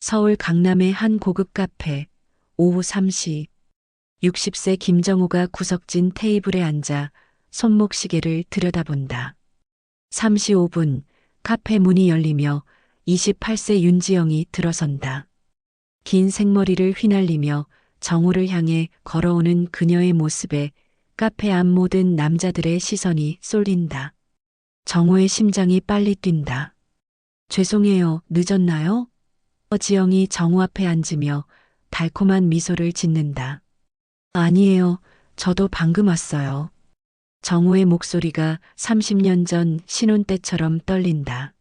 서울 강남의 한 고급 카페. 오후 3시. 60세 김정우가 구석진 테이블에 앉아 손목시계를 들여다본다. 3시 5분 카페 문이 열리며 28세 윤지영이 들어선다. 긴 생머리를 휘날리며 정우를 향해 걸어오는 그녀의 모습에 카페 앞 모든 남자들의 시선이 쏠린다. 정우의 심장이 빨리 뛴다. 죄송해요, 늦었나요? 지영이 정우 앞에 앉으며 달콤한 미소를 짓는다. 아니에요, 저도 방금 왔어요. 정우의 목소리가 30년 전 신혼 때처럼 떨린다.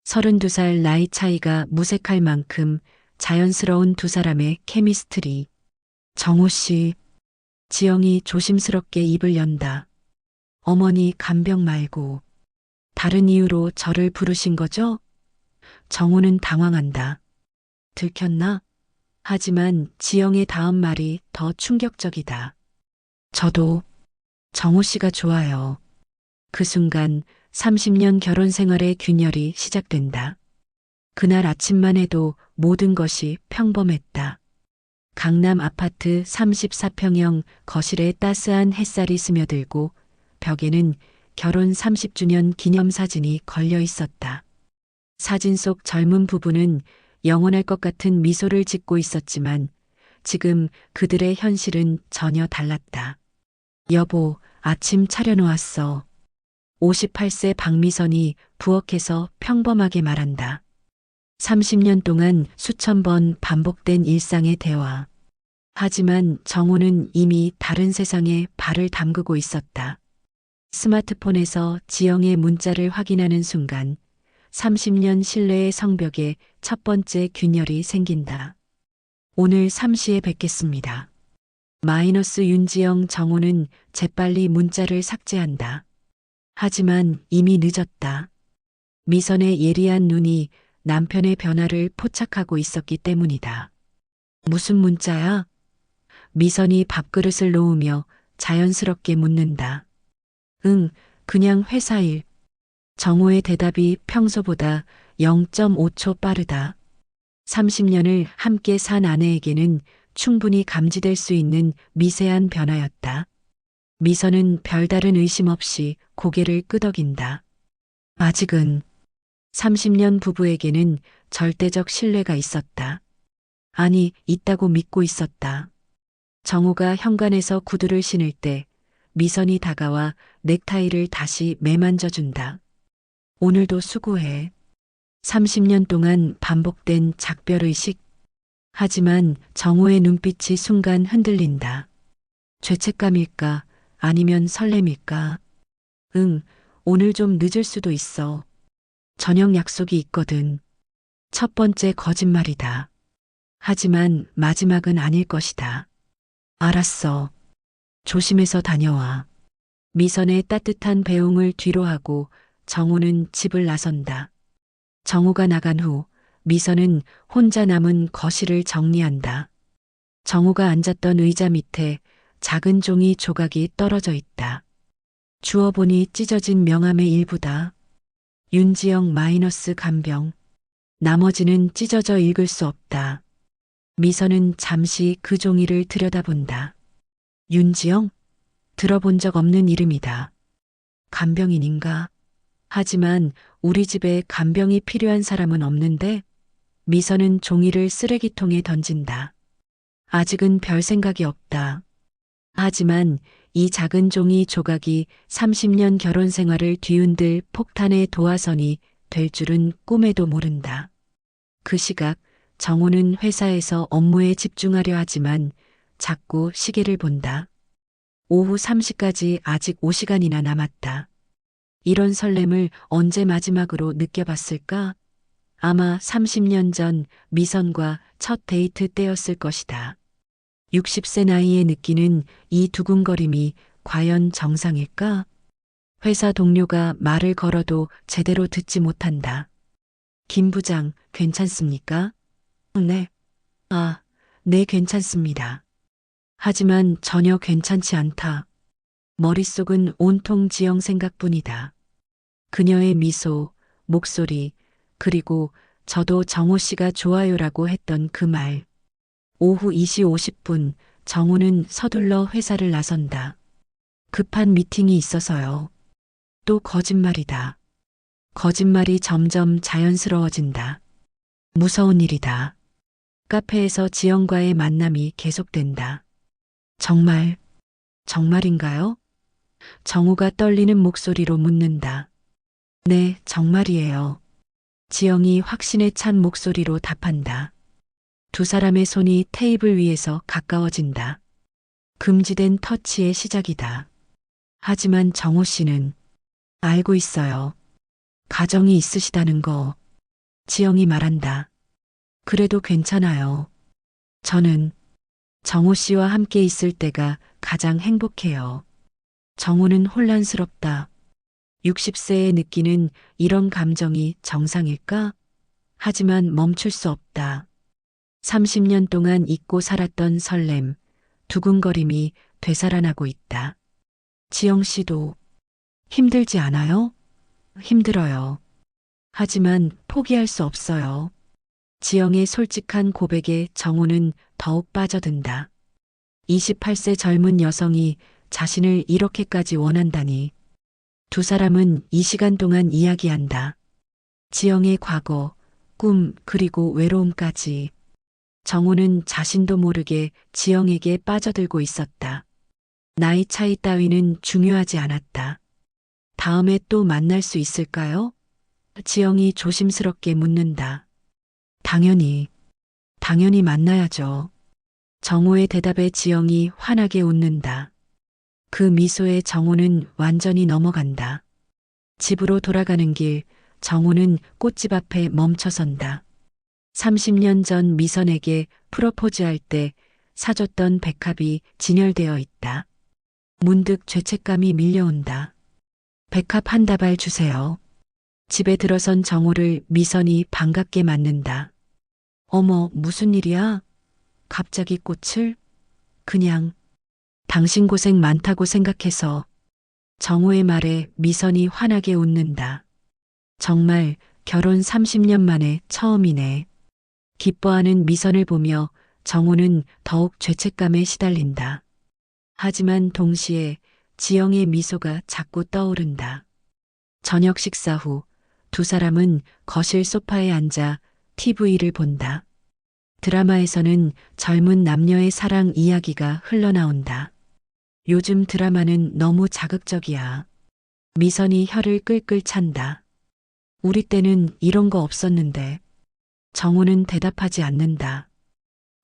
32살 나이 차이가 무색할 만큼 자연스러운 두 사람의 케미스트리. 정우 씨. 지영이 조심스럽게 입을 연다. 어머니 간병 말고 다른 이유로 저를 부르신 거죠? 정우는 당황한다. 들켰나? 하지만 지영의 다음 말이 더 충격적이다. 저도 정우 씨가 좋아요. 그 순간 30년 결혼 생활의 균열이 시작된다. 그날 아침만 해도 모든 것이 평범했다. 강남 아파트 34평형 거실에 따스한 햇살이 스며들고 벽에는 결혼 30주년 기념사진이 걸려 있었다. 사진 속 젊은 부부는 영원할 것 같은 미소를 짓고 있었지만 지금 그들의 현실은 전혀 달랐다. 여보, 아침 차려놓았어. 58세 박미선이 부엌에서 평범하게 말한다. 30년 동안 수천 번 반복된 일상의 대화. 하지만 정우는 이미 다른 세상에 발을 담그고 있었다. 스마트폰에서 지영의 문자를 확인하는 순간 30년 신뢰의 성벽에 첫 번째 균열이 생긴다. 오늘 3시에 뵙겠습니다. 마이너스 윤지영. 정우는 재빨리 문자를 삭제한다. 하지만 이미 늦었다. 미선의 예리한 눈이 남편의 변화를 포착하고 있었기 때문이다. 무슨 문자야? 미선이 밥그릇을 놓으며 자연스럽게 묻는다. 응, 그냥 회사 일. 정우의 대답이 평소보다 0.5초 빠르다. 30년을 함께 산 아내에게는 충분히 감지될 수 있는 미세한 변화였다. 미선은 별다른 의심 없이 고개를 끄덕인다. 아직은 30년 부부에게는 절대적 신뢰가 있었다. 아니, 있다고 믿고 있었다. 정우가 현관에서 구두를 신을 때 미선이 다가와 넥타이를 다시 매만져준다. 오늘도 수고해. 30년 동안 반복된 작별의식. 하지만 정우의 눈빛이 순간 흔들린다. 죄책감일까? 아니면 설렘일까? 응, 오늘 좀 늦을 수도 있어. 저녁 약속이 있거든. 첫 번째 거짓말이다. 하지만 마지막은 아닐 것이다. 알았어. 조심해서 다녀와. 미선의 따뜻한 배웅을 뒤로하고 정우는 집을 나선다. 정우가 나간 후 미선은 혼자 남은 거실을 정리한다. 정우가 앉았던 의자 밑에 작은 종이 조각이 떨어져 있다. 주워보니 찢어진 명함의 일부다. 윤지영 마이너스 간병. 나머지는 찢어져 읽을 수 없다. 미선은 잠시 그 종이를 들여다본다. 윤지영? 들어본 적 없는 이름이다. 간병인인가? 하지만 우리 집에 간병이 필요한 사람은 없는데? 미선은 종이를 쓰레기통에 던진다. 아직은 별 생각이 없다. 하지만 이 작은 종이 조각이 30년 결혼 생활을 뒤흔들 폭탄의 도화선이 될 줄은 꿈에도 모른다. 그 시각 정우는 회사에서 업무에 집중하려 하지만 자꾸 시계를 본다. 오후 3시까지 아직 5시간이나 남았다. 이런 설렘을 언제 마지막으로 느껴봤을까? 아마 30년 전 미선과 첫 데이트 때였을 것이다. 60세 나이에 느끼는 이 두근거림이 과연 정상일까? 회사 동료가 말을 걸어도 제대로 듣지 못한다. 김 부장, 괜찮습니까? 네. 아, 네, 괜찮습니다. 하지만 전혀 괜찮지 않다. 머릿속은 온통 지영 생각뿐이다. 그녀의 미소, 목소리, 그리고 저도 정호 씨가 좋아요라고 했던 그 말. 오후 2시 50분 정호는 서둘러 회사를 나선다. 급한 미팅이 있어서요. 또 거짓말이다. 거짓말이 점점 자연스러워진다. 무서운 일이다. 카페에서 지영과의 만남이 계속된다. 정말, 정말인가요? 정우가 떨리는 목소리로 묻는다. 네, 정말이에요. 지영이 확신에 찬 목소리로 답한다. 두 사람의 손이 테이블 위에서 가까워진다. 금지된 터치의 시작이다. 하지만 정우 씨는 알고 있어요. 가정이 있으시다는 거. 지영이 말한다. 그래도 괜찮아요. 저는 정우 씨와 함께 있을 때가 가장 행복해요. 정우는 혼란스럽다. 60세에 느끼는 이런 감정이 정상일까? 하지만 멈출 수 없다. 30년 동안 잊고 살았던 설렘, 두근거림이 되살아나고 있다. 지영 씨도 힘들지 않아요? 힘들어요. 하지만 포기할 수 없어요. 지영의 솔직한 고백에 정우는 더욱 빠져든다. 28세 젊은 여성이 자신을 이렇게까지 원한다니. 두 사람은 이 시간 동안 이야기한다. 지영의 과거, 꿈, 그리고 외로움까지. 정우는 자신도 모르게 지영에게 빠져들고 있었다. 나이 차이 따위는 중요하지 않았다. 다음에 또 만날 수 있을까요? 지영이 조심스럽게 묻는다. 당연히, 당연히 만나야죠. 정우의 대답에 지영이 환하게 웃는다. 그 미소에 정우는 완전히 넘어간다. 집으로 돌아가는 길, 정우는 꽃집 앞에 멈춰선다. 30년 전 미선에게 프로포즈할 때 사줬던 백합이 진열되어 있다. 문득 죄책감이 밀려온다. 백합 한 다발 주세요. 집에 들어선 정우를 미선이 반갑게 맞는다. 어머, 무슨 일이야? 갑자기 꽃을? 그냥 당신 고생 많다고 생각해서. 정우의 말에 미선이 환하게 웃는다. 정말 결혼 30년 만에 처음이네. 기뻐하는 미선을 보며 정우는 더욱 죄책감에 시달린다. 하지만 동시에 지영의 미소가 자꾸 떠오른다. 저녁 식사 후 두 사람은 거실 소파에 앉아 TV를 본다. 드라마에서는 젊은 남녀의 사랑 이야기가 흘러나온다. 요즘 드라마는 너무 자극적이야. 미선이 혀를 끌끌 찬다. 우리 때는 이런 거 없었는데. 정우는 대답하지 않는다.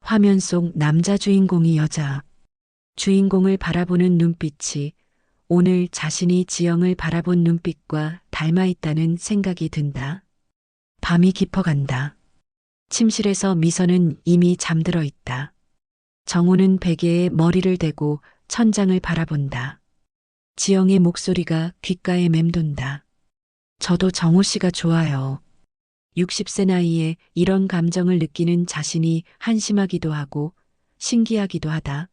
화면 속 남자 주인공이 여자. 주인공을 바라보는 눈빛이 오늘 자신이 지영을 바라본 눈빛과 닮아 있다는 생각이 든다. 밤이 깊어간다. 침실에서 미선은 이미 잠들어 있다. 정우는 베개에 머리를 대고 천장을 바라본다. 지영의 목소리가 귓가에 맴돈다. 저도 정우 씨가 좋아요. 60세 나이에 이런 감정을 느끼는 자신이 한심하기도 하고 신기하기도 하다.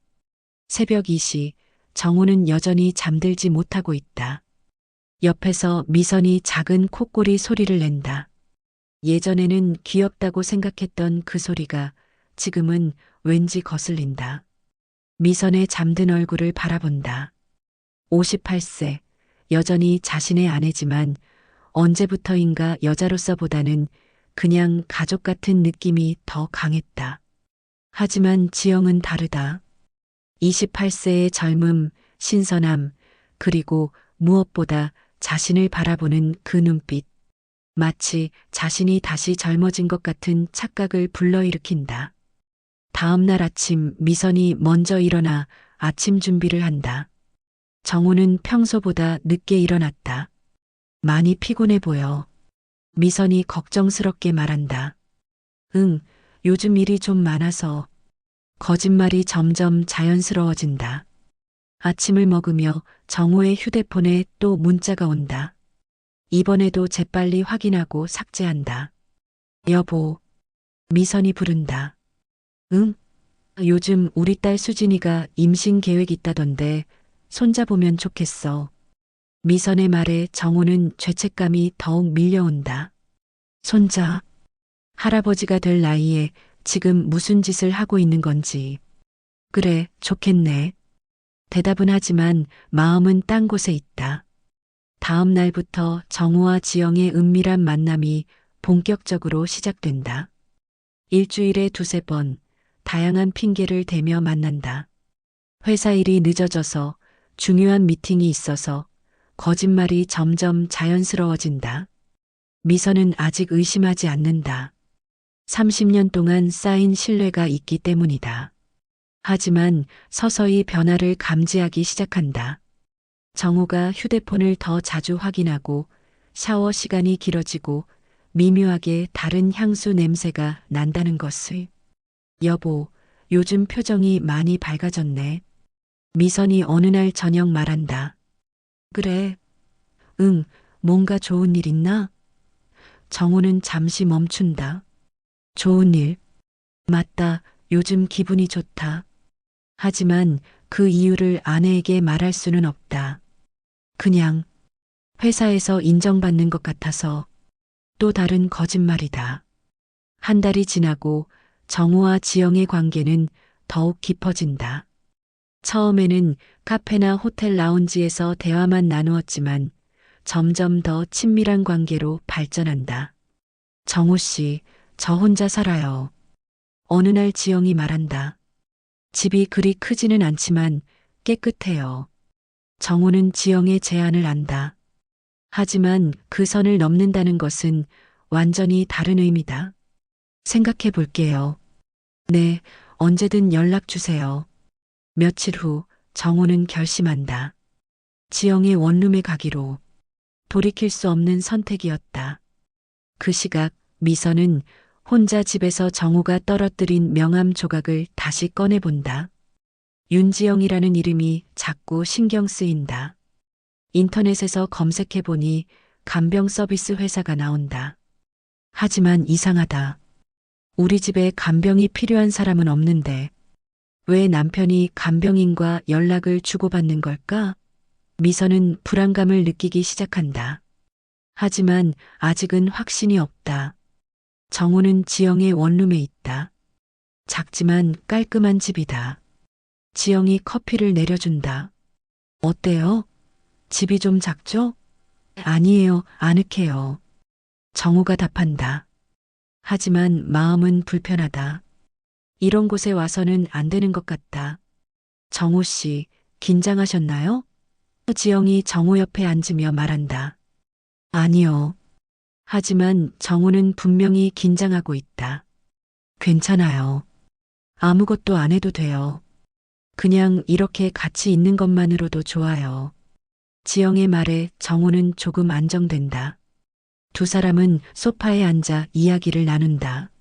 새벽 2시 정우는 여전히 잠들지 못하고 있다. 옆에서 미선이 작은 콧구리 소리를 낸다. 예전에는 귀엽다고 생각했던 그 소리가 지금은 왠지 거슬린다. 미선의 잠든 얼굴을 바라본다. 58세, 여전히 자신의 아내지만 언제부터인가 여자로서보다는 그냥 가족 같은 느낌이 더 강했다. 하지만 지영은 다르다. 28세의 젊음, 신선함, 그리고 무엇보다 자신을 바라보는 그 눈빛. 마치 자신이 다시 젊어진 것 같은 착각을 불러일으킨다. 다음 날 아침 미선이 먼저 일어나 아침 준비를 한다. 정우는 평소보다 늦게 일어났다. 많이 피곤해 보여. 미선이 걱정스럽게 말한다. 응, 요즘 일이 좀 많아서. 거짓말이 점점 자연스러워진다. 아침을 먹으며 정우의 휴대폰에 또 문자가 온다. 이번에도 재빨리 확인하고 삭제한다. 여보, 미선이 부른다. 응? 요즘 우리 딸 수진이가 임신 계획 있다던데 손자 보면 좋겠어. 미선의 말에 정우는 죄책감이 더욱 밀려온다. 손자, 할아버지가 될 나이에 지금 무슨 짓을 하고 있는 건지. 그래, 좋겠네. 대답은 하지만 마음은 딴 곳에 있다. 다음 날부터 정우와 지영의 은밀한 만남이 본격적으로 시작된다. 일주일에 두세 번 다양한 핑계를 대며 만난다. 회사 일이 늦어져서 중요한 미팅이 있어서 거짓말이 점점 자연스러워진다. 미선은 아직 의심하지 않는다. 30년 동안 쌓인 신뢰가 있기 때문이다. 하지만 서서히 변화를 감지하기 시작한다. 정우가 휴대폰을 더 자주 확인하고 샤워 시간이 길어지고 미묘하게 다른 향수 냄새가 난다는 것을. 여보, 요즘 표정이 많이 밝아졌네. 미선이 어느 날 저녁 말한다. 그래. 응, 뭔가 좋은 일 있나? 정우는 잠시 멈춘다. 좋은 일. 맞다, 요즘 기분이 좋다. 하지만 그 이유를 아내에게 말할 수는 없다. 그냥 회사에서 인정받는 것 같아서. 또 다른 거짓말이다. 한 달이 지나고 정우와 지영의 관계는 더욱 깊어진다. 처음에는 카페나 호텔 라운지에서 대화만 나누었지만 점점 더 친밀한 관계로 발전한다. 정우 씨, 저 혼자 살아요. 어느 날 지영이 말한다. 집이 그리 크지는 않지만 깨끗해요. 정우는 지영의 제안을 안다. 하지만 그 선을 넘는다는 것은 완전히 다른 의미다. 생각해 볼게요. 네, 언제든 연락 주세요. 며칠 후 정우는 결심한다. 지영의 원룸에 가기로. 돌이킬 수 없는 선택이었다. 그 시각 미선은 혼자 집에서 정우가 떨어뜨린 명함 조각을 다시 꺼내본다. 윤지영이라는 이름이 자꾸 신경 쓰인다. 인터넷에서 검색해보니 간병 서비스 회사가 나온다. 하지만 이상하다. 우리 집에 간병이 필요한 사람은 없는데 왜 남편이 간병인과 연락을 주고받는 걸까? 미선은 불안감을 느끼기 시작한다. 하지만 아직은 확신이 없다. 정우는 지영의 원룸에 있다. 작지만 깔끔한 집이다. 지영이 커피를 내려준다. 어때요? 집이 좀 작죠? 아니에요, 아늑해요. 정우가 답한다. 하지만 마음은 불편하다. 이런 곳에 와서는 안 되는 것 같다. 정우 씨, 긴장하셨나요? 지영이 정우 옆에 앉으며 말한다. 아니요. 하지만 정우는 분명히 긴장하고 있다. 괜찮아요. 아무것도 안 해도 돼요. 그냥 이렇게 같이 있는 것만으로도 좋아요. 지영의 말에 정우는 조금 안정된다. 두 사람은 소파에 앉아 이야기를 나눈다.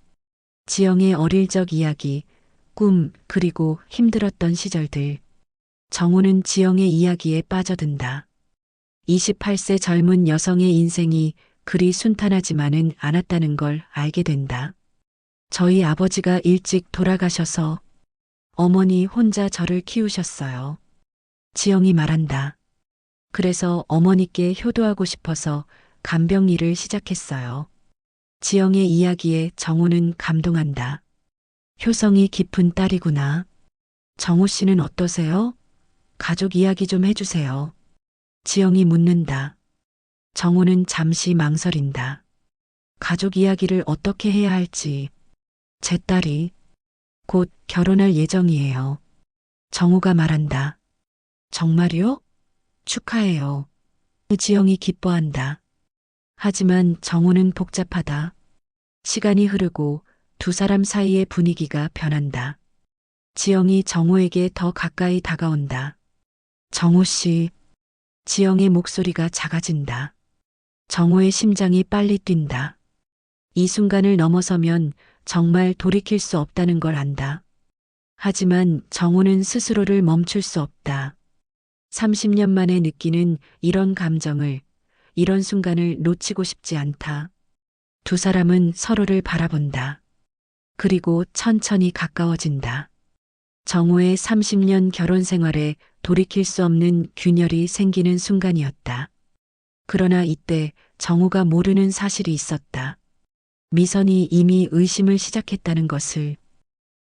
지영의 어릴 적 이야기, 꿈, 그리고 힘들었던 시절들. 정우는 지영의 이야기에 빠져든다. 28세 젊은 여성의 인생이 그리 순탄하지만은 않았다는 걸 알게 된다. 저희 아버지가 일찍 돌아가셔서 어머니 혼자 저를 키우셨어요. 지영이 말한다. 그래서 어머니께 효도하고 싶어서 간병 일을 시작했어요. 지영의 이야기에 정우는 감동한다. 효성이 깊은 딸이구나. 정우 씨는 어떠세요? 가족 이야기 좀 해주세요. 지영이 묻는다. 정우는 잠시 망설인다. 가족 이야기를 어떻게 해야 할지. 제 딸이 곧 결혼할 예정이에요. 정우가 말한다. 정말요? 축하해요. 지영이 기뻐한다. 하지만 정우는 복잡하다. 시간이 흐르고 두 사람 사이의 분위기가 변한다. 지영이 정우에게 더 가까이 다가온다. 정우 씨. 지영의 목소리가 작아진다. 정우의 심장이 빨리 뛴다. 이 순간을 넘어서면 정말 돌이킬 수 없다는 걸 안다. 하지만 정우는 스스로를 멈출 수 없다. 30년 만에 느끼는 이런 감정을, 이런 순간을 놓치고 싶지 않다. 두 사람은 서로를 바라본다. 그리고 천천히 가까워진다. 정우의 30년 결혼 생활에 돌이킬 수 없는 균열이 생기는 순간이었다. 그러나 이때 정우가 모르는 사실이 있었다. 미선이 이미 의심을 시작했다는 것을.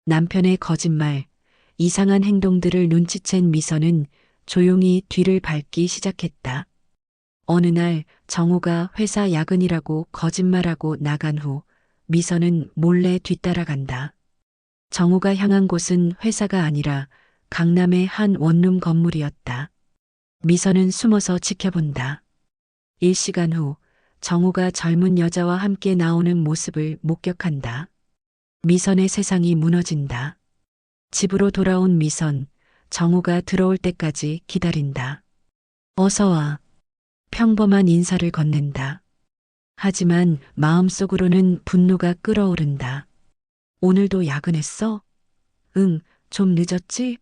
남편의 거짓말, 이상한 행동들을 눈치챈 미선은 조용히 뒤를 밟기 시작했다. 어느 날 정우가 회사 야근이라고 거짓말하고 나간 후 미선은 몰래 뒤따라간다. 정우가 향한 곳은 회사가 아니라 강남의 한 원룸 건물이었다. 미선은 숨어서 지켜본다. 일시간 후 정우가 젊은 여자와 함께 나오는 모습을 목격한다. 미선의 세상이 무너진다. 집으로 돌아온 미선, 정우가 들어올 때까지 기다린다. 어서 와. 평범한 인사를 건넨다. 하지만 마음속으로는 분노가 끓어오른다. 오늘도 야근했어? 응, 좀 늦었지?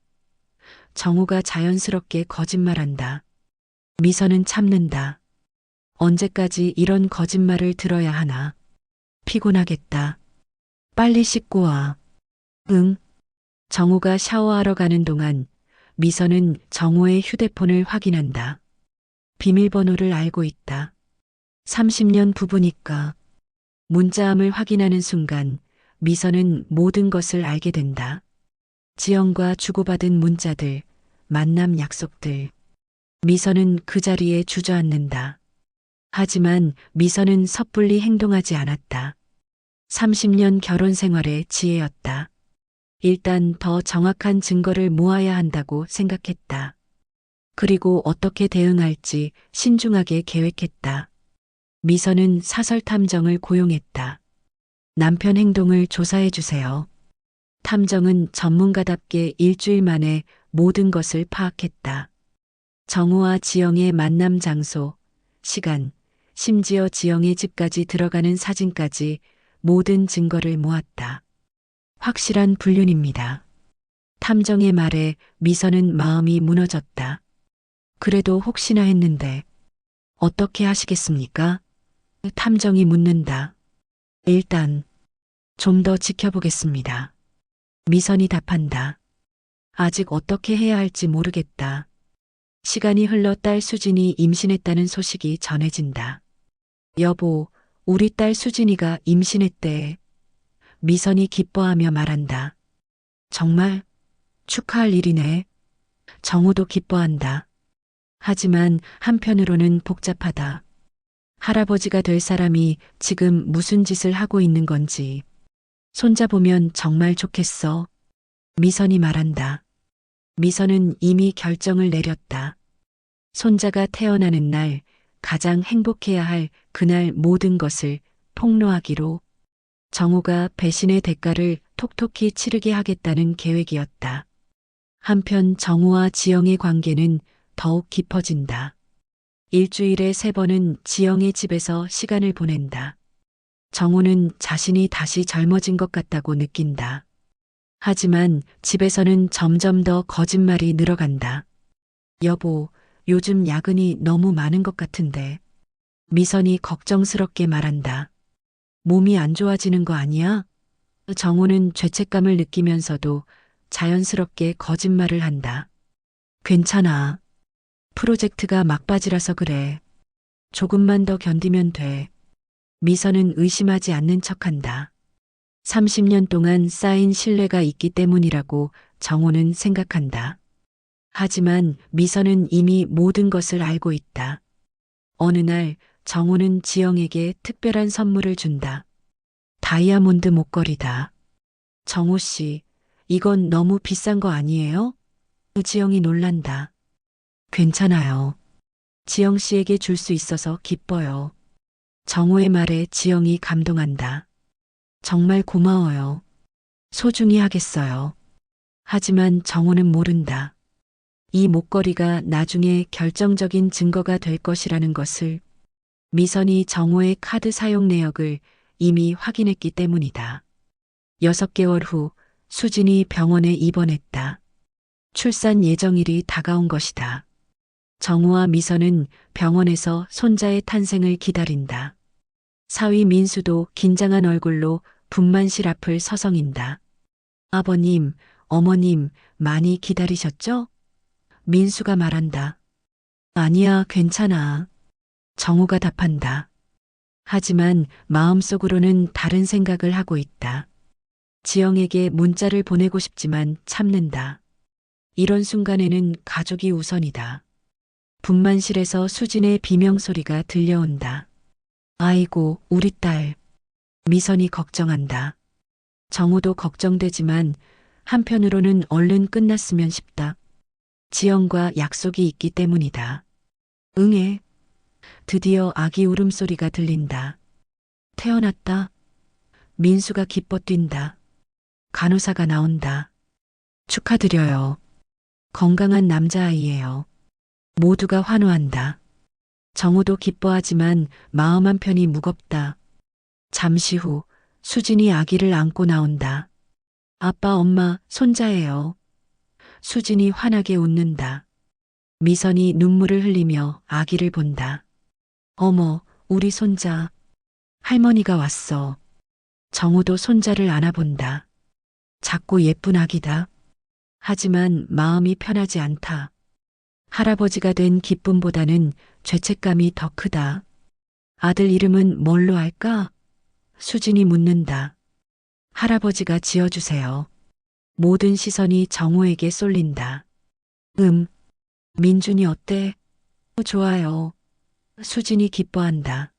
정우가 자연스럽게 거짓말한다. 미선은 참는다. 언제까지 이런 거짓말을 들어야 하나? 피곤하겠다. 빨리 씻고 와. 응. 정우가 샤워하러 가는 동안 미선은 정우의 휴대폰을 확인한다. 비밀번호를 알고 있다. 30년 부부니까. 문자함을 확인하는 순간 미선은 모든 것을 알게 된다. 지영과 주고받은 문자들, 만남 약속들. 미선은 그 자리에 주저앉는다. 하지만 미선은 섣불리 행동하지 않았다. 30년 결혼 생활의 지혜였다. 일단 더 정확한 증거를 모아야 한다고 생각했다. 그리고 어떻게 대응할지 신중하게 계획했다. 미선은 사설 탐정을 고용했다. 남편 행동을 조사해 주세요. 탐정은 전문가답게 일주일 만에 모든 것을 파악했다. 정우와 지영의 만남 장소, 시간, 심지어 지영의 집까지 들어가는 사진까지 모든 증거를 모았다. 확실한 불륜입니다. 탐정의 말에 미선은 마음이 무너졌다. 그래도 혹시나 했는데 어떻게 하시겠습니까? 탐정이 묻는다. 일단 좀 더 지켜보겠습니다. 미선이 답한다. 아직 어떻게 해야 할지 모르겠다. 시간이 흘러 딸 수진이 임신했다는 소식이 전해진다. 여보, 우리 딸 수진이가 임신했대. 미선이 기뻐하며 말한다. 정말 축하할 일이네. 정우도 기뻐한다. 하지만 한편으로는 복잡하다. 할아버지가 될 사람이 지금 무슨 짓을 하고 있는 건지. 손자 보면 정말 좋겠어. 미선이 말한다. 미선은 이미 결정을 내렸다. 손자가 태어나는 날 가장 행복해야 할 그날 모든 것을 폭로하기로. 정우가 배신의 대가를 톡톡히 치르게 하겠다는 계획이었다. 한편 정우와 지영의 관계는 더욱 깊어진다. 일주일에 3번은 지영의 집에서 시간을 보낸다. 정우는 자신이 다시 젊어진 것 같다고 느낀다. 하지만 집에서는 점점 더 거짓말이 늘어간다. 여보, 요즘 야근이 너무 많은 것 같은데. 미선이 걱정스럽게 말한다. 몸이 안 좋아지는 거 아니야? 정우는 죄책감을 느끼면서도 자연스럽게 거짓말을 한다. 괜찮아. 프로젝트가 막바지라서 그래. 조금만 더 견디면 돼. 미선은 의심하지 않는 척한다. 30년 동안 쌓인 신뢰가 있기 때문이라고 정호는 생각한다. 하지만 미선은 이미 모든 것을 알고 있다. 어느 날 정호는 지영에게 특별한 선물을 준다. 다이아몬드 목걸이다. 정호 씨, 이건 너무 비싼 거 아니에요? 지영이 놀란다. 괜찮아요. 지영 씨에게 줄 수 있어서 기뻐요. 정호의 말에 지영이 감동한다. 정말 고마워요. 소중히 하겠어요. 하지만 정호는 모른다. 이 목걸이가 나중에 결정적인 증거가 될 것이라는 것을. 미선이 정호의 카드 사용 내역을 이미 확인했기 때문이다. 6개월 후 수진이 병원에 입원했다. 출산 예정일이 다가온 것이다. 정우와 미선은 병원에서 손자의 탄생을 기다린다. 사위 민수도 긴장한 얼굴로 분만실 앞을 서성인다. 아버님, 어머님, 많이 기다리셨죠? 민수가 말한다. 아니야, 괜찮아. 정우가 답한다. 하지만 마음속으로는 다른 생각을 하고 있다. 지영에게 문자를 보내고 싶지만 참는다. 이런 순간에는 가족이 우선이다. 분만실에서 수진의 비명소리가 들려온다. 아이고, 우리 딸. 미선이 걱정한다. 정우도 걱정되지만 한편으로는 얼른 끝났으면 싶다. 지영과 약속이 있기 때문이다. 응애. 드디어 아기 울음소리가 들린다. 태어났다. 민수가 기뻐 뛴다. 간호사가 나온다. 축하드려요. 건강한 남자아이예요. 모두가 환호한다. 정우도 기뻐하지만 마음 한편이 무겁다. 잠시 후 수진이 아기를 안고 나온다. 아빠, 엄마, 손자예요. 수진이 환하게 웃는다. 미선이 눈물을 흘리며 아기를 본다. 어머, 우리 손자. 할머니가 왔어. 정우도 손자를 안아본다. 작고 예쁜 아기다. 하지만 마음이 편하지 않다. 할아버지가 된 기쁨보다는 죄책감이 더 크다. 아들 이름은 뭘로 할까? 수진이 묻는다. 할아버지가 지어주세요. 모든 시선이 정우에게 쏠린다. 민준이 어때? 좋아요. 수진이 기뻐한다.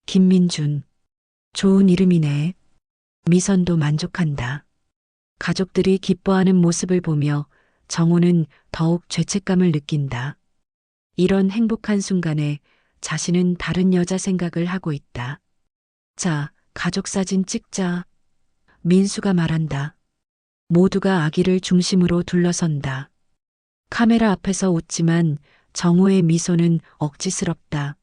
김민준. 좋은 이름이네. 미선도 만족한다. 가족들이 기뻐하는 모습을 보며 정우는 더욱 죄책감을 느낀다. 이런 행복한 순간에 자신은 다른 여자 생각을 하고 있다. 자, 가족 사진 찍자. 민수가 말한다. 모두가 아기를 중심으로 둘러선다. 카메라 앞에서 웃지만 정우의 미소는 억지스럽다.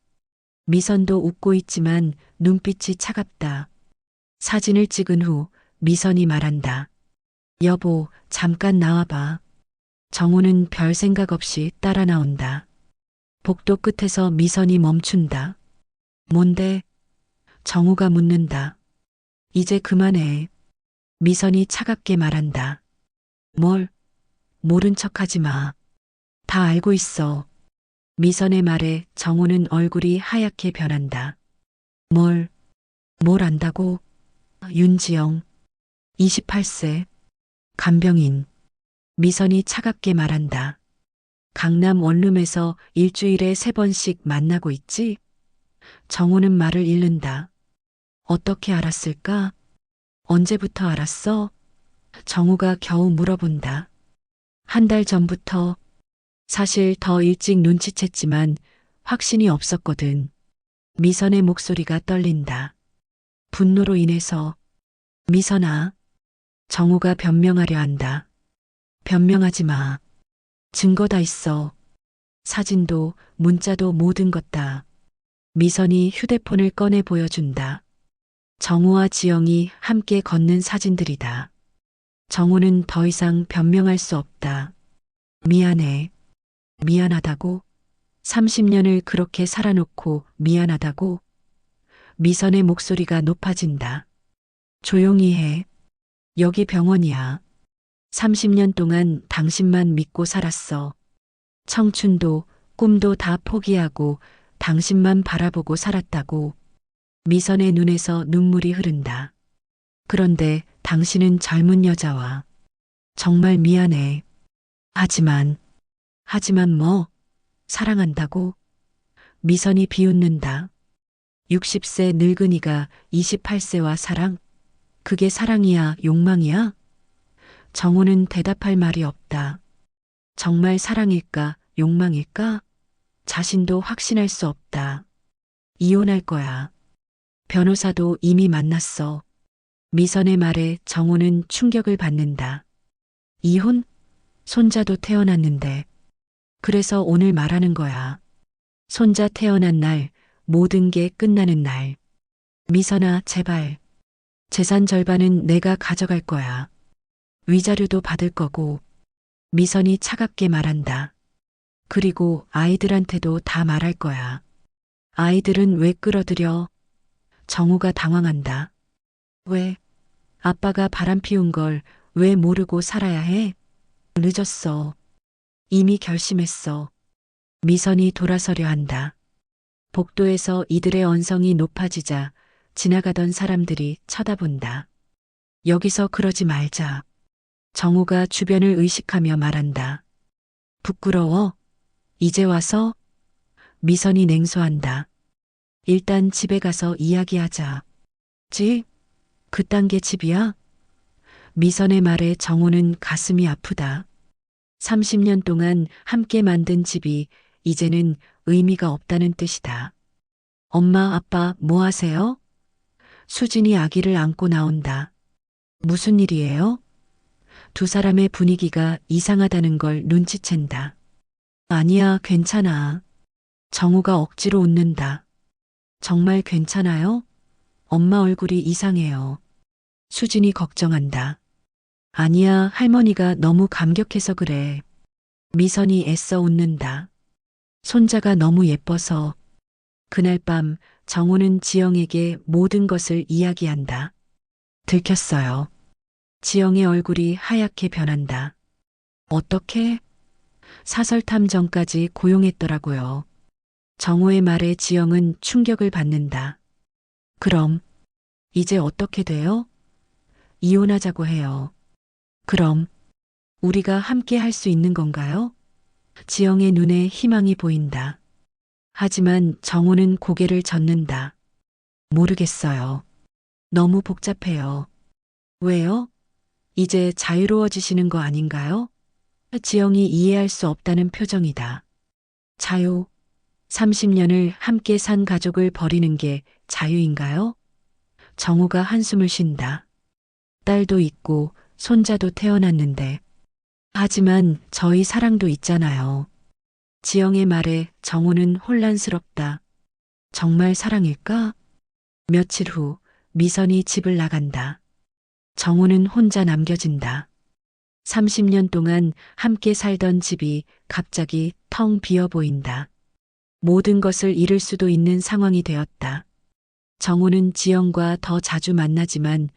미선도 웃고 있지만 눈빛이 차갑다. 사진을 찍은 후 미선이 말한다. 여보, 잠깐 나와봐. 정우는 별 생각 없이 따라 나온다. 복도 끝에서 미선이 멈춘다. 뭔데? 정우가 묻는다. 이제 그만해. 미선이 차갑게 말한다. 뭘? 모른 척하지 마. 다 알고 있어. 미선의 말에 정우는 얼굴이 하얗게 변한다. 뭘 안다고? 윤지영. 28세. 간병인. 미선이 차갑게 말한다. 강남 원룸에서 일주일에 3번씩 만나고 있지? 정우는 말을 잃는다. 어떻게 알았을까? 언제부터 알았어? 정우가 겨우 물어본다. 한 달 전부터. 사실 더 일찍 눈치챘지만 확신이 없었거든. 미선의 목소리가 떨린다. 분노로 인해서. 미선아. 정우가 변명하려 한다. 변명하지 마. 증거 다 있어. 사진도 문자도 모든 것 다. 미선이 휴대폰을 꺼내 보여준다. 정우와 지영이 함께 걷는 사진들이다. 정우는 더 이상 변명할 수 없다. 미안해. 미안하다고? 30년을 그렇게 살아놓고 미안하다고? 미선의 목소리가 높아진다. 조용히 해. 여기 병원이야. 30년 동안 당신만 믿고 살았어. 청춘도 꿈도 다 포기하고 당신만 바라보고 살았다고. 미선의 눈에서 눈물이 흐른다. 그런데 당신은 젊은 여자와. 정말 미안해. 하지만 뭐? 사랑한다고? 미선이 비웃는다. 60세 늙은이가 28세와 사랑? 그게 사랑이야, 욕망이야? 정우는 대답할 말이 없다. 정말 사랑일까, 욕망일까? 자신도 확신할 수 없다. 이혼할 거야. 변호사도 이미 만났어. 미선의 말에 정우는 충격을 받는다. 이혼? 손자도 태어났는데. 그래서 오늘 말하는 거야. 손자 태어난 날, 모든 게 끝나는 날. 미선아, 제발. 재산 절반은 내가 가져갈 거야. 위자료도 받을 거고. 미선이 차갑게 말한다. 그리고 아이들한테도 다 말할 거야. 아이들은 왜 끌어들여? 정우가 당황한다. 왜? 아빠가 바람 피운 걸 왜 모르고 살아야 해? 늦었어. 이미 결심했어. 미선이 돌아서려 한다. 복도에서 이들의 언성이 높아지자 지나가던 사람들이 쳐다본다. 여기서 그러지 말자. 정우가 주변을 의식하며 말한다. 부끄러워? 이제 와서? 미선이 냉소한다. 일단 집에 가서 이야기하자. 집? 그딴 게 집이야? 미선의 말에 정우는 가슴이 아프다. 30년 동안 함께 만든 집이 이제는 의미가 없다는 뜻이다. 엄마, 아빠, 뭐 하세요? 수진이 아기를 안고 나온다. 무슨 일이에요? 두 사람의 분위기가 이상하다는 걸 눈치챈다. 아니야, 괜찮아. 정우가 억지로 웃는다. 정말 괜찮아요? 엄마 얼굴이 이상해요. 수진이 걱정한다. 아니야, 할머니가 너무 감격해서 그래. 미선이 애써 웃는다. 손자가 너무 예뻐서. 그날 밤 정우는 지영에게 모든 것을 이야기한다. 들켰어요. 지영의 얼굴이 하얗게 변한다. 어떻게? 사설탐정까지 고용했더라고요. 정우의 말에 지영은 충격을 받는다. 그럼 이제 어떻게 돼요? 이혼하자고 해요. 그럼 우리가 함께 할 수 있는 건가요? 지영의 눈에 희망이 보인다. 하지만 정우는 고개를 젓는다. 모르겠어요. 너무 복잡해요. 왜요? 이제 자유로워지시는 거 아닌가요? 지영이 이해할 수 없다는 표정이다. 자유. 30년을 함께 산 가족을 버리는 게 자유인가요? 정우가 한숨을 쉰다. 딸도 있고 손자도 태어났는데. 하지만 저희 사랑도 있잖아요. 지영의 말에 정우는 혼란스럽다. 정말 사랑일까? 며칠 후 미선이 집을 나간다. 정우는 혼자 남겨진다. 30년 동안 함께 살던 집이 갑자기 텅 비어 보인다. 모든 것을 잃을 수도 있는 상황이 되었다. 정우는 지영과 더 자주 만나지만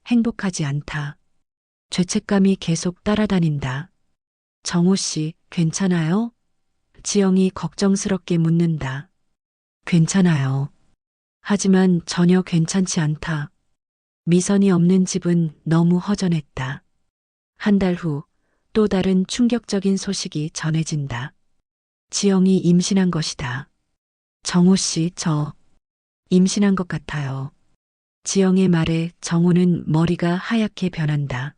행복하지 않다. 죄책감이 계속 따라다닌다. 정우 씨, 괜찮아요? 지영이 걱정스럽게 묻는다. 괜찮아요. 하지만 전혀 괜찮지 않다. 미선이 없는 집은 너무 허전했다. 한 달 후 또 다른 충격적인 소식이 전해진다. 지영이 임신한 것이다. 정우 씨, 저 임신한 것 같아요. 지영의 말에 정우는 머리가 하얗게 변한다.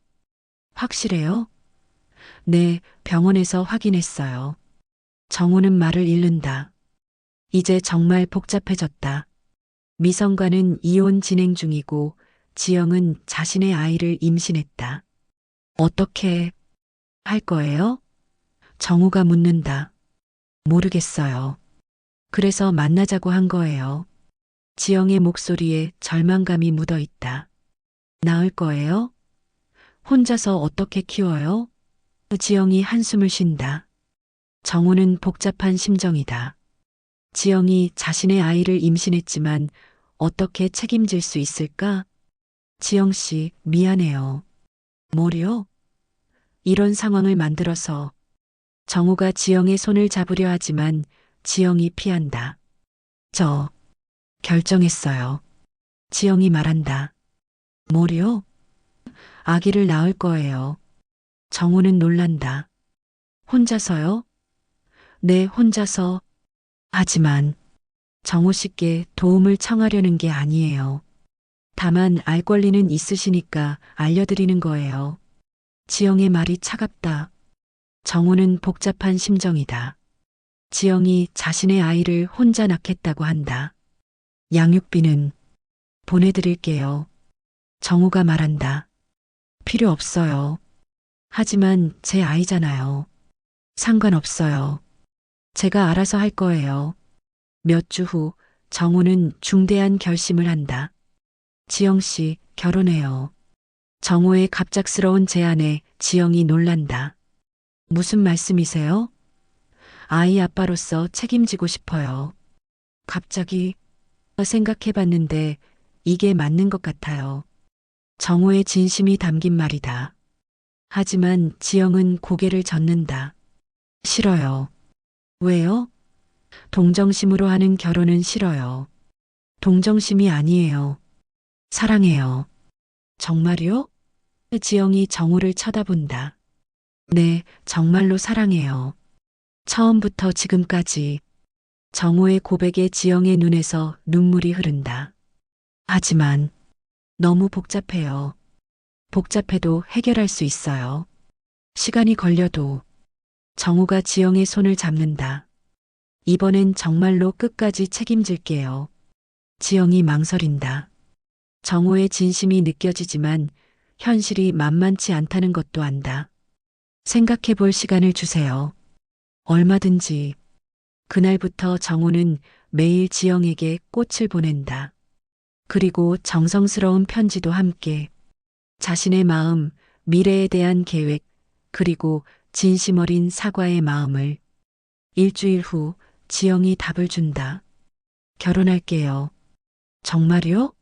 확실해요? 네, 병원에서 확인했어요. 정우는 말을 잃는다. 이제 정말 복잡해졌다. 미선과는 이혼 진행 중이고 지영은 자신의 아이를 임신했다. 어떻게 할 거예요? 정우가 묻는다. 모르겠어요. 그래서 만나자고 한 거예요. 지영의 목소리에 절망감이 묻어 있다. 낳을 거예요? 혼자서 어떻게 키워요? 지영이 한숨을 쉰다. 정우는 복잡한 심정이다. 지영이 자신의 아이를 임신했지만 어떻게 책임질 수 있을까? 지영 씨, 미안해요. 뭐요? 이런 상황을 만들어서. 정우가 지영의 손을 잡으려 하지만 지영이 피한다. 저 결정했어요. 지영이 말한다. 뭐요? 아기를 낳을 거예요. 정우는 놀란다. 혼자서요? 네, 혼자서. 하지만 정우 씨께 도움을 청하려는 게 아니에요. 다만 알 권리는 있으시니까 알려드리는 거예요. 지영의 말이 차갑다. 정우는 복잡한 심정이다. 지영이 자신의 아이를 혼자 낳겠다고 한다. 양육비는 보내드릴게요. 정우가 말한다. 필요 없어요. 하지만 제 아이잖아요. 상관없어요. 제가 알아서 할 거예요. 몇 주 후 정우는 중대한 결심을 한다. 지영 씨, 결혼해요. 정우의 갑작스러운 제안에 지영이 놀란다. 무슨 말씀이세요? 아이 아빠로서 책임지고 싶어요. 갑자기 생각해 봤는데 이게 맞는 것 같아요. 정우의 진심이 담긴 말이다. 하지만 지영은 고개를 젓는다. 싫어요. 왜요? 동정심으로 하는 결혼은 싫어요. 동정심이 아니에요. 사랑해요. 정말요? 지영이 정우를 쳐다본다. 네, 정말로 사랑해요. 처음부터 지금까지. 정우의 고백에 지영의 눈에서 눈물이 흐른다. 하지만 너무 복잡해요. 복잡해도 해결할 수 있어요. 시간이 걸려도. 정우가 지영의 손을 잡는다. 이번엔 정말로 끝까지 책임질게요. 지영이 망설인다. 정우의 진심이 느껴지지만 현실이 만만치 않다는 것도 안다. 생각해 볼 시간을 주세요. 얼마든지. 그날부터 정우는 매일 지영에게 꽃을 보낸다. 그리고 정성스러운 편지도 함께. 자신의 마음, 미래에 대한 계획, 그리고 진심 어린 사과의 마음을. 일주일 후 지영이 답을 준다. 결혼할게요. 정말요?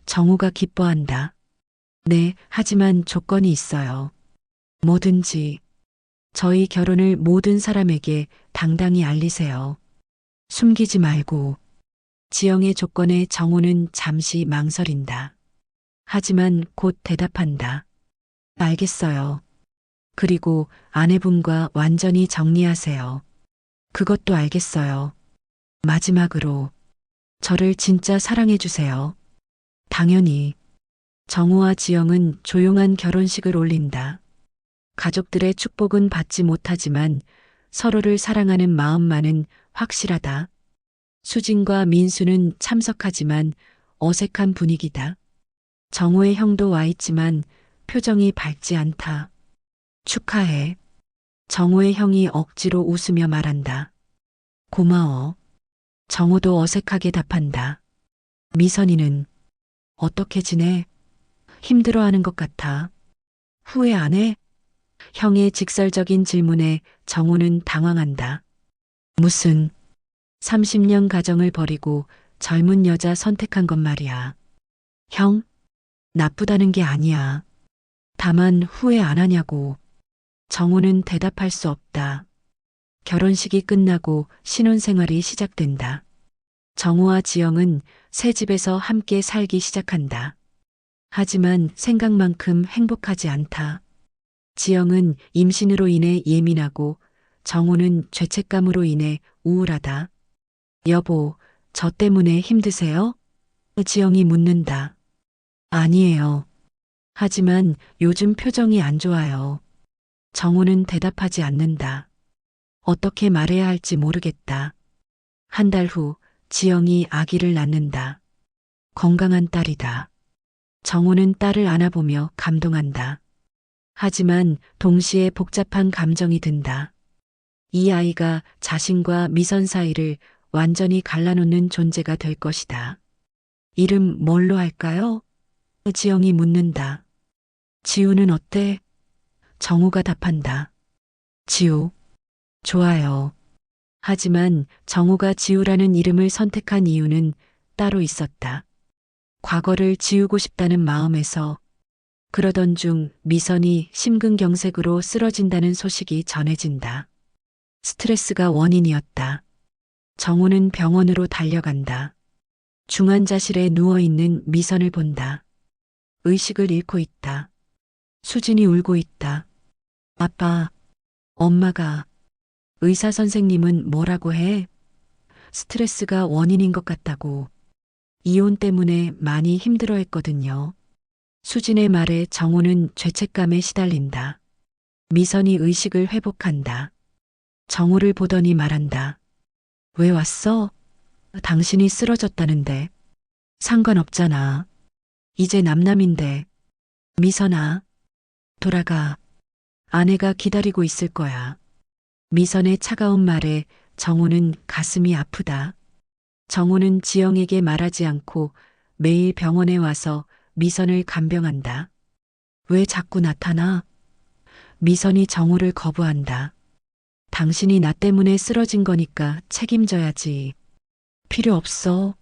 정우가 기뻐한다. 네, 하지만 조건이 있어요. 뭐든지. 저희 결혼을 모든 사람에게 당당히 알리세요. 숨기지 말고. 지영의 조건에 정우는 잠시 망설인다. 하지만 곧 대답한다. 알겠어요. 그리고 아내분과 완전히 정리하세요. 그것도 알겠어요. 마지막으로 저를 진짜 사랑해 주세요. 당연히. 정우와 지영은 조용한 결혼식을 올린다. 가족들의 축복은 받지 못하지만 서로를 사랑하는 마음만은 확실하다. 수진과 민수는 참석하지만 어색한 분위기다. 정우의 형도 와 있지만 표정이 밝지 않다. 축하해. 정우의 형이 억지로 웃으며 말한다. 고마워. 정우도 어색하게 답한다. 미선이는 어떻게 지내? 힘들어하는 것 같아. 후회 안 해? 형의 직설적인 질문에 정우는 당황한다. 무슨 30년 가정을 버리고 젊은 여자 선택한 것 말이야. 형, 나쁘다는 게 아니야. 다만 후회 안 하냐고. 정우는 대답할 수 없다. 결혼식이 끝나고 신혼생활이 시작된다. 정우와 지영은 새 집에서 함께 살기 시작한다. 하지만 생각만큼 행복하지 않다. 지영은 임신으로 인해 예민하고 정우는 죄책감으로 인해 우울하다. 여보, 저 때문에 힘드세요? 지영이 묻는다. 아니에요. 하지만 요즘 표정이 안 좋아요. 정우는 대답하지 않는다. 어떻게 말해야 할지 모르겠다. 한 달 후 지영이 아기를 낳는다. 건강한 딸이다. 정우는 딸을 안아보며 감동한다. 하지만 동시에 복잡한 감정이 든다. 이 아이가 자신과 미선 사이를 완전히 갈라놓는 존재가 될 것이다. 이름 뭘로 할까요? 지영이 묻는다. 지우는 어때? 정우가 답한다. 지우. 좋아요. 하지만 정우가 지우라는 이름을 선택한 이유는 따로 있었다. 과거를 지우고 싶다는 마음에서. 그러던 중 미선이 심근경색으로 쓰러진다는 소식이 전해진다. 스트레스가 원인이었다. 정우는 병원으로 달려간다. 중환자실에 누워있는 미선을 본다. 의식을 잃고 있다. 수진이 울고 있다. 아빠, 엄마가. 의사 선생님은 뭐라고 해? 스트레스가 원인인 것 같다고. 이혼 때문에 많이 힘들어했거든요. 수진의 말에 정우는 죄책감에 시달린다. 미선이 의식을 회복한다. 정우를 보더니 말한다. 왜 왔어? 당신이 쓰러졌다는데. 상관없잖아. 이제 남남인데. 미선아, 돌아가. 아내가 기다리고 있을 거야. 미선의 차가운 말에 정우는 가슴이 아프다. 정우는 지영에게 말하지 않고 매일 병원에 와서 미선을 간병한다. 왜 자꾸 나타나? 미선이 정우를 거부한다. 당신이 나 때문에 쓰러진 거니까 책임져야지. 필요 없어.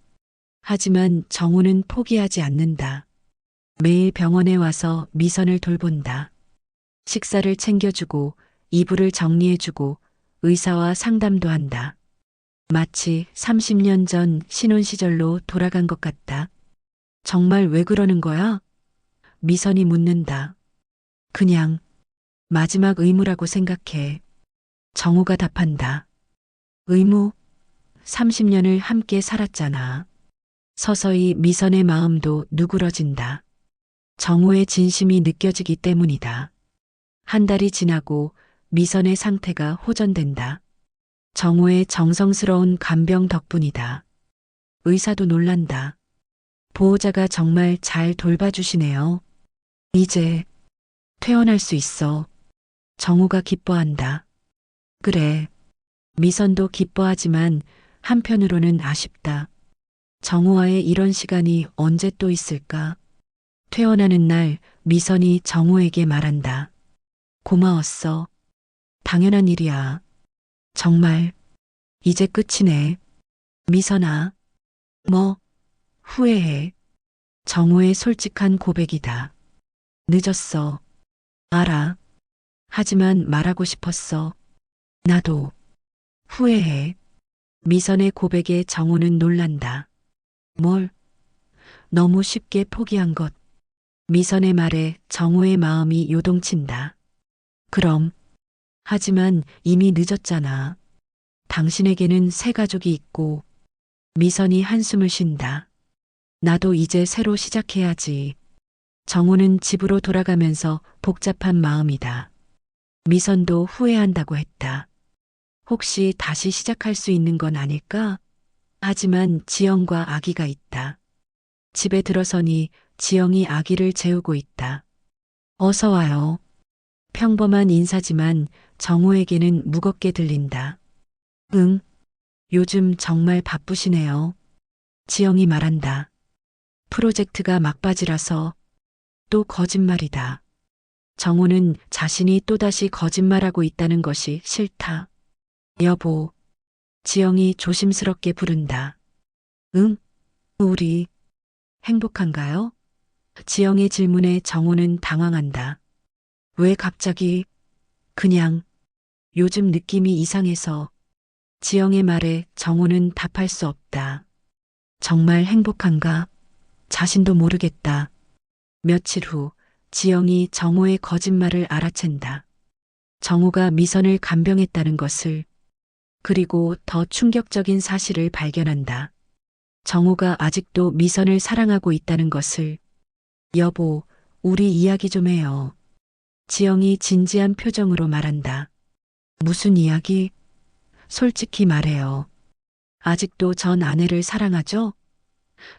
하지만 정우는 포기하지 않는다. 매일 병원에 와서 미선을 돌본다. 식사를 챙겨주고 이불을 정리해주고 의사와 상담도 한다. 마치 30년 전 신혼 시절로 돌아간 것 같다. 정말 왜 그러는 거야? 미선이 묻는다. 그냥 마지막 의무라고 생각해. 정우가 답한다. 의무? 30년을 함께 살았잖아. 서서히 미선의 마음도 누그러진다. 정우의 진심이 느껴지기 때문이다. 한 달이 지나고 미선의 상태가 호전된다. 정우의 정성스러운 간병 덕분이다. 의사도 놀란다. 보호자가 정말 잘 돌봐주시네요. 이제 퇴원할 수 있어. 정우가 기뻐한다. 그래. 미선도 기뻐하지만 한편으로는 아쉽다. 정우와의 이런 시간이 언제 또 있을까? 퇴원하는 날 미선이 정우에게 말한다. 고마웠어. 당연한 일이야. 정말 이제 끝이네. 미선아. 뭐 후회해. 정우의 솔직한 고백이다. 늦었어. 알아. 하지만 말하고 싶었어. 나도 후회해. 미선의 고백에 정우는 놀란다. 뭘? 너무 쉽게 포기한 것. 미선의 말에 정우의 마음이 요동친다. 그럼. 하지만 이미 늦었잖아. 당신에게는 새 가족이 있고. 미선이 한숨을 쉰다. 나도 이제 새로 시작해야지. 정우는 집으로 돌아가면서 복잡한 마음이다. 미선도 후회한다고 했다. 혹시 다시 시작할 수 있는 건 아닐까? 하지만 지영과 아기가 있다. 집에 들어서니 지영이 아기를 재우고 있다. 어서 와요. 평범한 인사지만 정우에게는 무겁게 들린다. 응, 요즘 정말 바쁘시네요. 지영이 말한다. 프로젝트가 막바지라서. 또 거짓말이다. 정우는 자신이 또다시 거짓말하고 있다는 것이 싫다. 여보, 지영이 조심스럽게 부른다. 응? 우리 행복한가요? 지영의 질문에 정우는 당황한다. 왜 갑자기? 그냥 요즘 느낌이 이상해서. 지영의 말에 정우는 답할 수 없다. 정말 행복한가? 자신도 모르겠다. 며칠 후 지영이 정우의 거짓말을 알아챈다. 정우가 미선을 간병했다는 것을. 그리고 더 충격적인 사실을 발견한다. 정우가 아직도 미선을 사랑하고 있다는 것을. 여보, 우리 이야기 좀 해요. 지영이 진지한 표정으로 말한다. 무슨 이야기? 솔직히 말해요. 아직도 전 아내를 사랑하죠?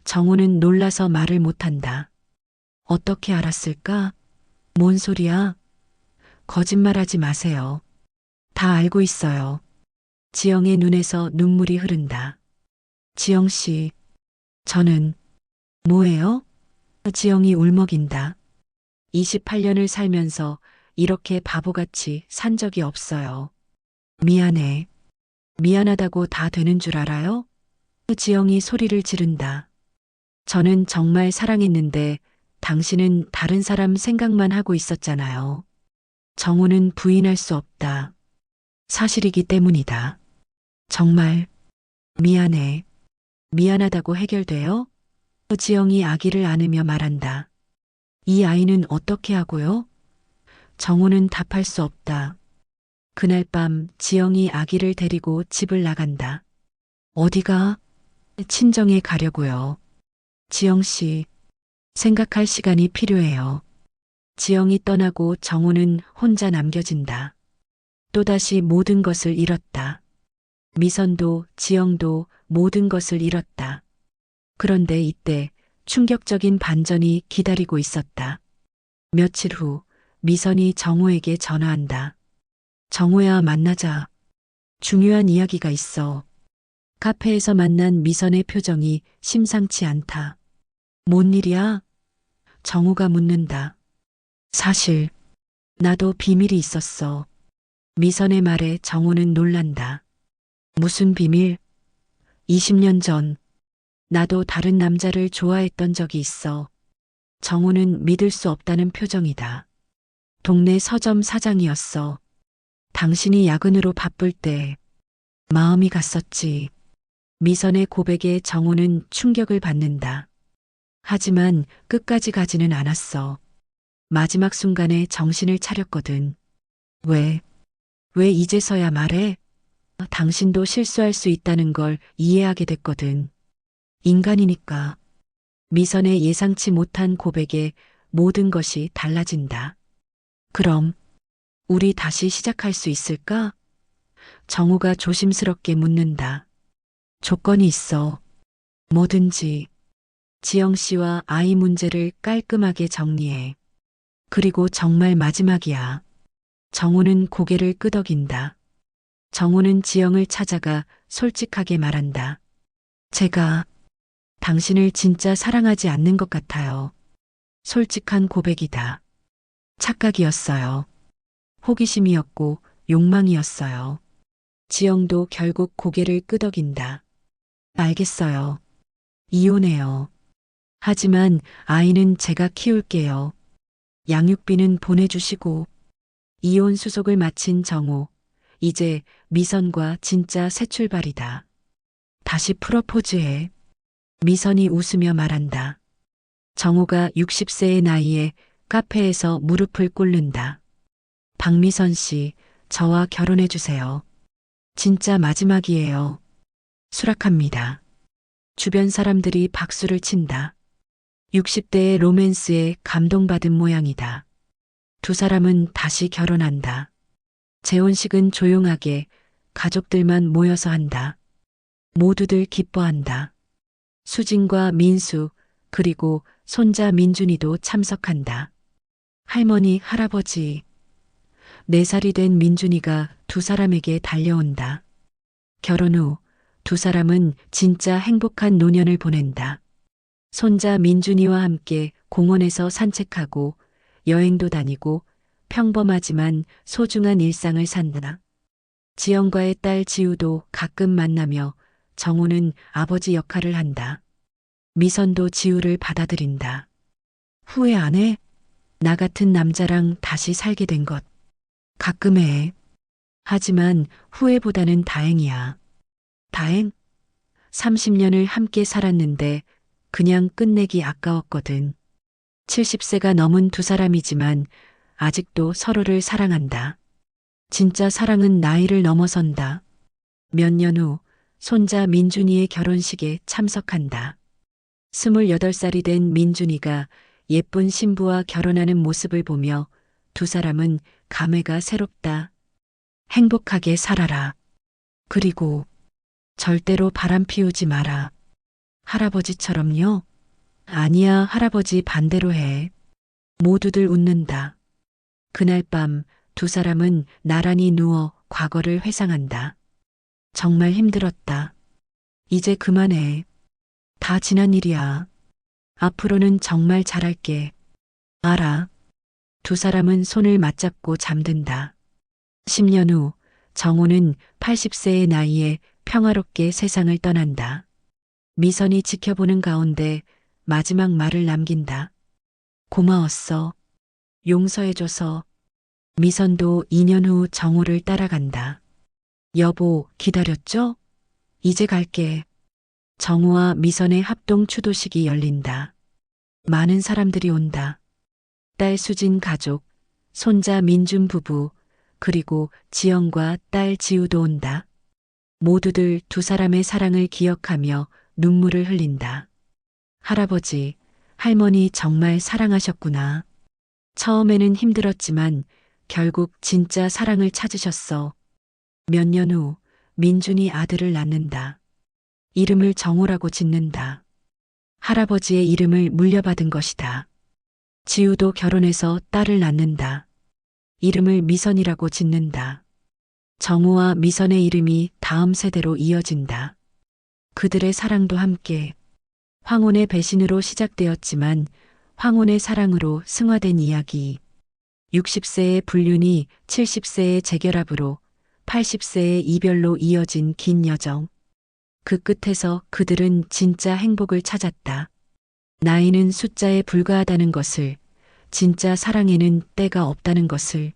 정우는 놀라서 말을 못한다. 어떻게 알았을까? 뭔 소리야? 거짓말하지 마세요. 다 알고 있어요. 지영의 눈에서 눈물이 흐른다. 지영 씨, 저는 뭐예요? 지영이 울먹인다. 28년을 살면서 이렇게 바보같이 산 적이 없어요. 미안해. 미안하다고 다 되는 줄 알아요? 지영이 소리를 지른다. 저는 정말 사랑했는데 당신은 다른 사람 생각만 하고 있었잖아요. 정우는 부인할 수 없다. 사실이기 때문이다. 정말 미안해. 미안하다고 해결돼요? 지영이 아기를 안으며 말한다. 이 아이는 어떻게 하고요? 정우는 답할 수 없다. 그날 밤 지영이 아기를 데리고 집을 나간다. 어디가? 친정에 가려고요. 지영 씨, 생각할 시간이 필요해요. 지영이 떠나고 정우는 혼자 남겨진다. 또다시 모든 것을 잃었다. 미선도 지영도 모든 것을 잃었다. 그런데 이때 충격적인 반전이 기다리고 있었다. 며칠 후 미선이 정우에게 전화한다. 정우야, 만나자. 중요한 이야기가 있어. 카페에서 만난 미선의 표정이 심상치 않다. 뭔 일이야? 정우가 묻는다. 사실 나도 비밀이 있었어. 미선의 말에 정우는 놀란다. 무슨 비밀? 20년 전 나도 다른 남자를 좋아했던 적이 있어. 정우는 믿을 수 없다는 표정이다. 동네 서점 사장이었어. 당신이 야근으로 바쁠 때 마음이 갔었지. 미선의 고백에 정호는 충격을 받는다. 하지만 끝까지 가지는 않았어. 마지막 순간에 정신을 차렸거든. 왜? 왜 이제서야 말해? 당신도 실수할 수 있다는 걸 이해하게 됐거든. 인간이니까. 미선의 예상치 못한 고백에 모든 것이 달라진다. 그럼, 우리 다시 시작할 수 있을까? 정우가 조심스럽게 묻는다. 조건이 있어. 뭐든지. 지영 씨와 아이 문제를 깔끔하게 정리해. 그리고 정말 마지막이야. 정우는 고개를 끄덕인다. 정우는 지영을 찾아가 솔직하게 말한다. 제가 당신을 진짜 사랑하지 않는 것 같아요. 솔직한 고백이다. 착각이었어요. 호기심이었고 욕망이었어요. 지영도 결국 고개를 끄덕인다. 알겠어요. 이혼해요. 하지만 아이는 제가 키울게요. 양육비는 보내주시고. 이혼 수속을 마친 정호. 이제 미선과 진짜 새 출발이다. 다시 프로포즈해. 미선이 웃으며 말한다. 정호가 60세의 나이에 카페에서 무릎을 꿇는다. 박미선 씨, 저와 결혼해 주세요. 진짜 마지막이에요. 수락합니다. 주변 사람들이 박수를 친다. 60대의 로맨스에 감동받은 모양이다. 두 사람은 다시 결혼한다. 재혼식은 조용하게 가족들만 모여서 한다. 모두들 기뻐한다. 수진과 민수, 그리고 손자 민준이도 참석한다. 할머니, 할아버지. 4살이 된 민준이가 두 사람에게 달려온다. 결혼 후 두 사람은 진짜 행복한 노년을 보낸다. 손자 민준이와 함께 공원에서 산책하고 여행도 다니고 평범하지만 소중한 일상을 산다. 지영과의 딸 지우도 가끔 만나며 정우는 아버지 역할을 한다. 미선도 지우를 받아들인다. 후회 안 해? 나 같은 남자랑 다시 살게 된 것. 가끔 해. 하지만 후회보다는 다행이야. 다행? 30년을 함께 살았는데 그냥 끝내기 아까웠거든. 70세가 넘은 두 사람이지만 아직도 서로를 사랑한다. 진짜 사랑은 나이를 넘어선다. 몇 년 후 손자 민준이의 결혼식에 참석한다. 28살이 된 민준이가 예쁜 신부와 결혼하는 모습을 보며 두 사람은 감회가 새롭다. 행복하게 살아라. 그리고 절대로 바람 피우지 마라. 할아버지처럼요? 아니야, 할아버지 반대로 해. 모두들 웃는다. 그날 밤 두 사람은 나란히 누워 과거를 회상한다. 정말 힘들었다. 이제 그만해. 다 지난 일이야. 앞으로는 정말 잘할게. 알아. 두 사람은 손을 맞잡고 잠든다. 10년 후 정호는 80세의 나이에 평화롭게 세상을 떠난다. 미선이 지켜보는 가운데 마지막 말을 남긴다. 고마웠어. 용서해줘서. 미선도 2년 후 정호를 따라간다. 여보, 기다렸죠? 이제 갈게. 정호와 미선의 합동 추도식이 열린다. 많은 사람들이 온다. 딸 수진 가족, 손자 민준 부부, 그리고 지영과 딸 지우도 온다. 모두들 두 사람의 사랑을 기억하며 눈물을 흘린다. 할아버지, 할머니 정말 사랑하셨구나. 처음에는 힘들었지만 결국 진짜 사랑을 찾으셨어. 몇 년 후 민준이 아들을 낳는다. 이름을 정호라고 짓는다. 할아버지의 이름을 물려받은 것이다. 지우도 결혼해서 딸을 낳는다. 이름을 미선이라고 짓는다. 정호와 미선의 이름이 다음 세대로 이어진다. 그들의 사랑도 함께 황혼의 배신으로 시작되었지만 황혼의 사랑으로 승화된 이야기. 60세의 불륜이 70세의 재결합으로 80세의 이별로 이어진 긴 여정. 그 끝에서 그들은 진짜 행복을 찾았다. 나이는 숫자에 불과하다는 것을, 진짜 사랑에는 때가 없다는 것을.